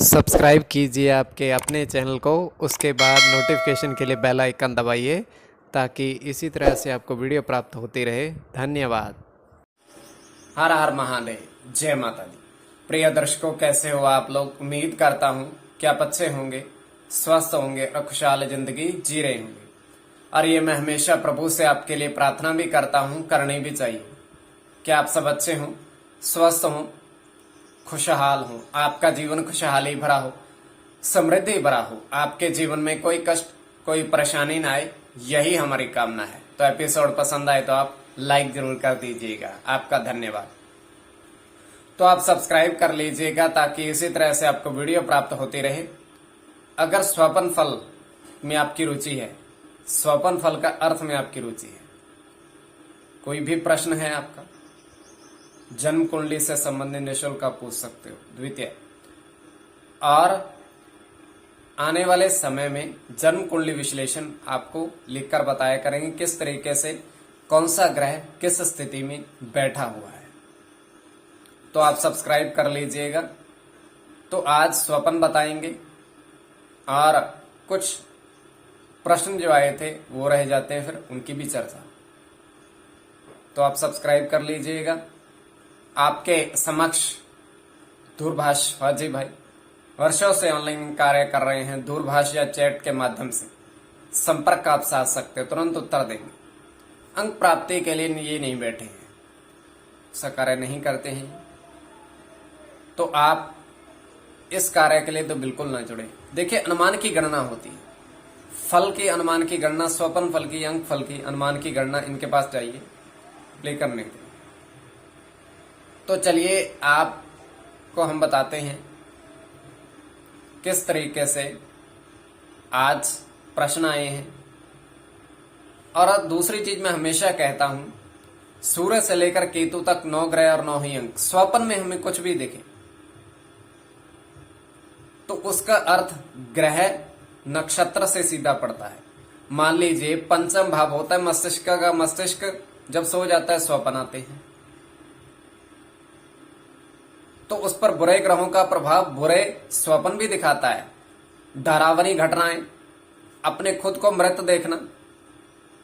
Subscribe कीजिए आपके अपने चैनल को, उसके बाद नोटिफिकेशन के लिए बेल आइकन दबाइए ताकि इसी तरह से आपको वीडियो प्राप्त होती रहे। धन्यवाद। हर हर महादेव, जय माता दी। प्रिय दर्शकों, कैसे हो आप लोग? उम्मीद करता हूँ कि आप अच्छे होंगे, स्वस्थ होंगे और खुशहाल जिंदगी जी रहे होंगे। और ये मैं हमेशा प्रभु से आपके लिए प्रार्थना भी करता हूँ, करनी भी चाहिए कि आप सब अच्छे हों, स्वस्थ हों, खुशहाल हो, आपका जीवन खुशहाली भरा हो, समृद्धि भरा हो, आपके जीवन में कोई कष्ट कोई परेशानी ना आए, यही हमारी कामना है। तो एपिसोड पसंद आए तो आप लाइक जरूर कर दीजिएगा, आपका धन्यवाद। तो आप सब्सक्राइब कर लीजिएगा ताकि इसी तरह से आपको वीडियो प्राप्त होती रहे। अगर स्वपन फल में आपकी रुचि है, स्वपन फल का अर्थ में आपकी रुचि है, कोई भी प्रश्न है आपका, जन्म कुंडली से संबंधित निःशुल्क आप पूछ सकते हो। द्वितीय, और आने वाले समय में जन्म कुंडली विश्लेषण आपको लिखकर बताया करेंगे किस तरीके से कौन सा ग्रह किस स्थिति में बैठा हुआ है। तो आप सब्सक्राइब कर लीजिएगा। तो आज स्वपन बताएंगे और कुछ प्रश्न जो आए थे वो रह जाते हैं, फिर उनकी भी चर्चा। तो आप सब्सक्राइब कर लीजिएगा। आपके समक्ष दूरभाष हाजी भाई वर्षों से ऑनलाइन कार्य कर रहे हैं। दूरभाष या चैट के माध्यम से संपर्क आप साध सकते हो, तुरंत उत्तर देंगे। अंक प्राप्ति के लिए ये नहीं बैठे हैं, ऐसा कार्य नहीं करते हैं। तो आप इस कार्य के लिए तो बिल्कुल ना जुड़े। देखिए, अनुमान की गणना होती है, फल की अनुमान की गणना, स्वपन फल की, अंक फल की अनुमान की गणना इनके पास चाहिए प्ले करने के लिए। तो चलिए आपको हम बताते हैं किस तरीके से आज प्रश्न आए हैं। और दूसरी चीज मैं हमेशा कहता हूं, सूर्य से लेकर केतु तक 9 ग्रह और 9 ही अंक। स्वपन में हमें कुछ भी दिखे तो उसका अर्थ ग्रह नक्षत्र से सीधा पड़ता है। मान लीजिए पंचम भाव होता है मस्तिष्क का, मस्तिष्क जब सो जाता है स्वपन आते हैं, तो उस पर बुरे ग्रहों का प्रभाव बुरे स्वप्न भी दिखाता है। डरावनी घटनाएं, अपने खुद को मृत देखना,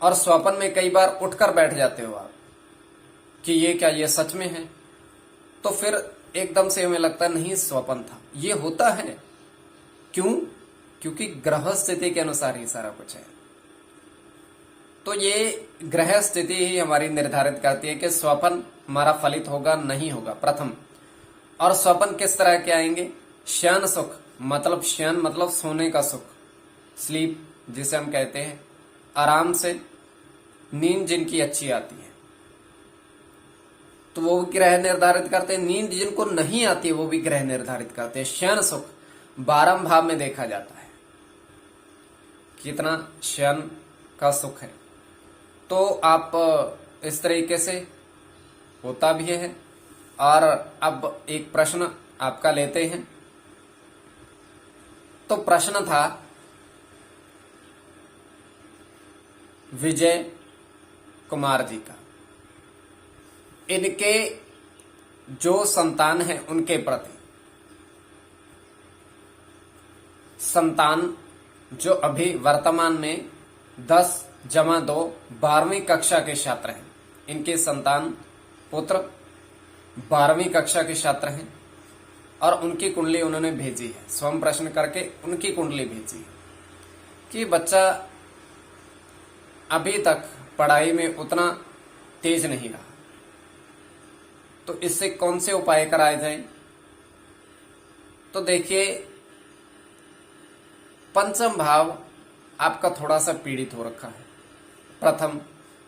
और स्वप्न में कई बार उठकर बैठ जाते हो आप कि ये क्या, ये सच में है। तो फिर एकदम से हमें लगता है नहीं स्वप्न था। ये होता है क्यों? क्योंकि ग्रह स्थिति के अनुसार ही सारा कुछ है। तो ये ग्रह स्थिति ही हमारी निर्धारित करती है कि स्वप्न हमारा फलित होगा नहीं होगा, प्रथम। और स्वप्न किस तरह के आएंगे? शयन सुख, मतलब शयन मतलब सोने का सुख, स्लीप जिसे हम कहते हैं, आराम से नींद जिनकी अच्छी आती है तो वो ग्रह निर्धारित करते हैं। नींद जिनको नहीं आती है वो भी ग्रह निर्धारित करते हैं। शयन सुख 12वें भाव में देखा जाता है, कितना शयन का सुख है। तो आप इस तरीके से होता भी है। और अब एक प्रश्न आपका लेते हैं। तो प्रश्न था विजय कुमार जी का, इनके जो संतान है उनके प्रति, संतान जो अभी वर्तमान में 10+2 12वीं कक्षा के छात्र हैं, इनके संतान पुत्र 12वीं कक्षा के छात्र हैं। और उनकी कुंडली उन्होंने भेजी है, स्वयं प्रश्न करके उनकी कुंडली भेजी है कि बच्चा अभी तक पढ़ाई में उतना तेज नहीं रहा, तो इससे कौन से उपाय कराए जाएं। तो देखिए, पंचम भाव आपका थोड़ा सा पीड़ित हो रखा है, प्रथम।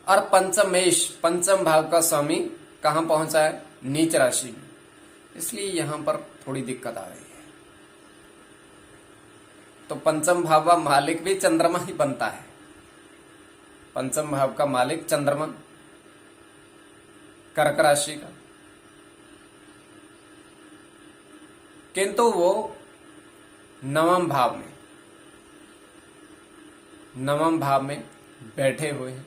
और पंचमेश, पंचम भाव का स्वामी कहां पहुंचा है? नीच राशि में, इसलिए यहां पर थोड़ी दिक्कत आ रही है। तो पंचम भाव का मालिक भी चंद्रमा ही बनता है। पंचम भाव का मालिक चंद्रमा, कर्क राशि का, किंतु वो 9वें भाव में बैठे हुए हैं।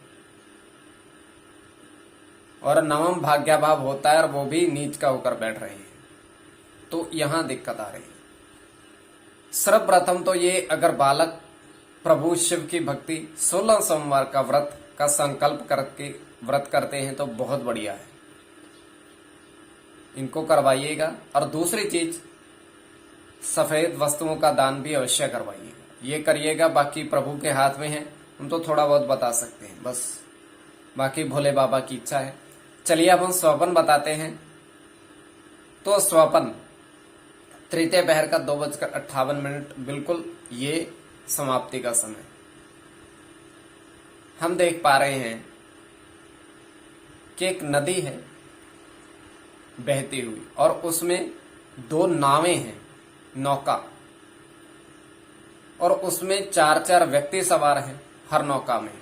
और 9वां भाग्य भाव होता है और वो भी नीच का होकर बैठ रहे हैं। तो यहां दिक्कत आ रही है। सर्वप्रथम तो ये अगर बालक प्रभु शिव की भक्ति 16 सोमवार का व्रत का संकल्प करके व्रत करते हैं तो बहुत बढ़िया है, इनको करवाइएगा। और दूसरी चीज, सफेद वस्तुओं का दान भी अवश्य करवाइएगा, ये करिएगा। बाकी प्रभु के हाथ में है, हम तो थोड़ा बहुत बता सकते हैं बस, बाकी भोले बाबा की इच्छा है। चलिए अब हम स्वपन बताते हैं। तो स्वपन तृतीय पहर का 2:58 बिल्कुल ये समाप्ति का समय हम देख पा रहे हैं कि एक नदी है बहती हुई और उसमें 2 नावें हैं, नौका, और उसमें 4-4 व्यक्ति सवार हैं हर नौका में।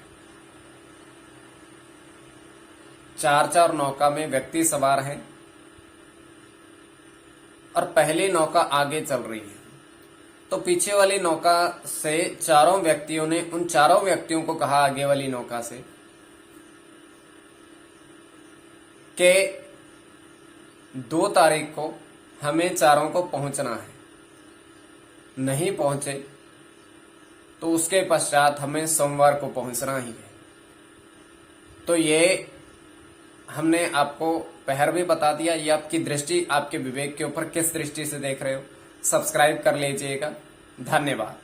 4-4 नौका में व्यक्ति सवार हैं और पहली नौका आगे चल रही है। तो पीछे वाली नौका से चारों व्यक्तियों ने उन चारों व्यक्तियों को कहा, आगे वाली नौका से, कि 2 तारीख को हमें चारों को पहुंचना है, नहीं पहुंचे तो उसके पश्चात हमें सोमवार को पहुंचना ही है। तो ये हमने आपको पहर भी बता दिया। ये आपकी दृष्टि, आपके विवेक के ऊपर किस दृष्टि से देख रहे हो, सब्सक्राइब कर लीजिएगा। धन्यवाद।